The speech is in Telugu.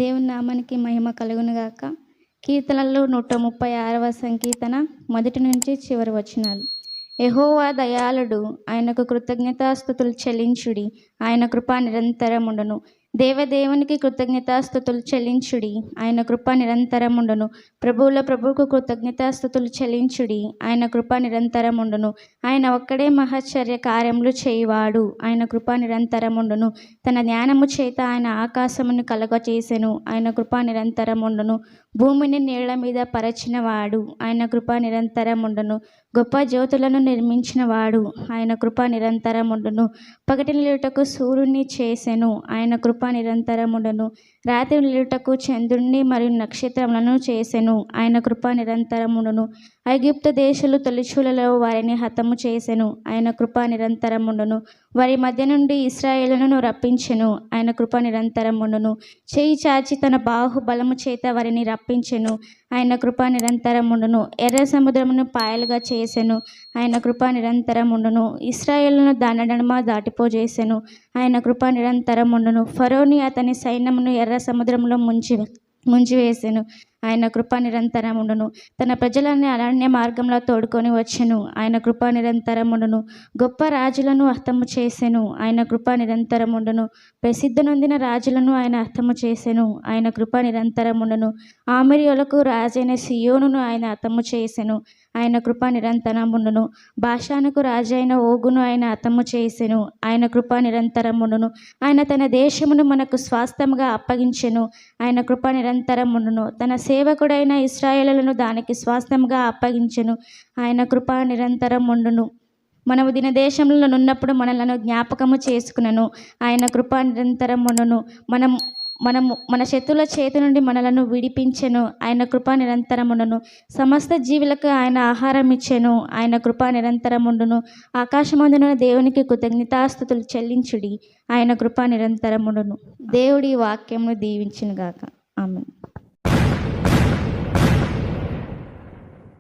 దేవుని నామానికి మహిమ కలుగునుగాక. కీర్తనలు 136వ సంకీర్తన మొదటి నుంచి చివరి వచనాలు. యెహోవా దయాళుడు, ఆయనకు కృతజ్ఞతాస్తుతులు చెల్లించుడి, ఆయన కృప నిరంతరముండును. దేవదేవునికి కృతజ్ఞతాస్తుతులు చెల్లించుడి, ఆయన కృప నిరంతరముండును. ప్రభువుల ప్రభువుకు కృతజ్ఞతాస్తుతులు చెల్లించుడి, ఆయన కృప నిరంతరముండును. ఆయన ఒక్కడే మహశ్చర్య కార్యములు చేయువాడు, ఆయన కృప నిరంతరముండును. తన జ్ఞానము చేత ఆయన ఆకాశమును కలుగచేసెను, ఆయన కృప నిరంతరముండును. భూమిని నీళ్ల మీద పరచినవాడు, ఆయన కృప నిరంతరముండును. గొప్ప జ్యోతులను నిర్మించినవాడు, ఆయన కృప నిరంతరముండును. పగటి నిలుటకు సూర్యుని చేసెను, ఆయన కృప నిరంతరముండును. రాత్రి నిలుటకు చంద్రుణ్ణి మరియు నక్షత్రములను చేసెను, ఆయన కృప నిరంతరముండును. ఐగుప్తు దేశులు తొలిచూలలో వారిని హతము చేసెను, ఆయన కృప నిరంతరముండును. వారి మధ్య నుండి ఇశ్రాయేలును రప్పించెను, ఆయన కృప నిరంతరముండును. చేయి చాచి తన బాహుబలము చేత వారిని రప్పించెను, ఆయన కృప నిరంతరముండును. ఎర్ర సముద్రమును పాయలుగా చేసెను, ఆయన కృప నిరంతరముండును. ఇశ్రాయేలును దాని నడుమ దాటిపోజేసెను, ఆయన కృప నిరంతరముండును. ఫరోని అతని సైన్యమును ఎర్ర సముద్రంలో ముంచివేసెను, ఆయన కృప నిరంతరముండును. తన ప్రజలని అరణ్య మార్గంలో తోడుకొని వచ్చెను, ఆయన కృప నిరంతరముండును. గొప్ప రాజులను హతము చేసెను, ఆయన కృప నిరంతరముండును. ప్రసిద్ధ నొందిన రాజులను ఆయన హతము చేసెను, ఆయన కృప నిరంతరముండును. ఆమోరీయులకు రాజైన సీయోనును ఆయన హతము చేసెను, ఆయన కృప నిరంతరముండును. బాషానుకు రాజైన ఓగును ఆయన హతము చేసెను, ఆయన కృప నిరంతరముండును. ఆయన తన దేశమును మనకు స్వాస్థ్యముగా అప్పగించెను, ఆయన కృప నిరంతరముండును. తన సేవకుడైన ఇశ్రాయేలును దానికి స్వాస్థ్యముగా అప్పగించెను, ఆయన కృప నిరంతరముండును. మనము దినదేశంలో నున్నప్పుడు మనలను జ్ఞాపకము చేసుకునను, ఆయన కృప నిరంతరముండును. మన శత్రుల చేతి నుండి మనలను విడిపించెను, ఆయన కృప నిరంతరముండును. సమస్త జీవులకు ఆయన ఆహారం ఇచ్చెను, ఆయన కృప నిరంతరముండును. ఆకాశమందున దేవునికి కృతజ్ఞతాస్తుతులు చెల్లించుడి, ఆయన కృప నిరంతరముండును. దేవుడి వాక్యమును దీవించునుగాక. ఆమేన్.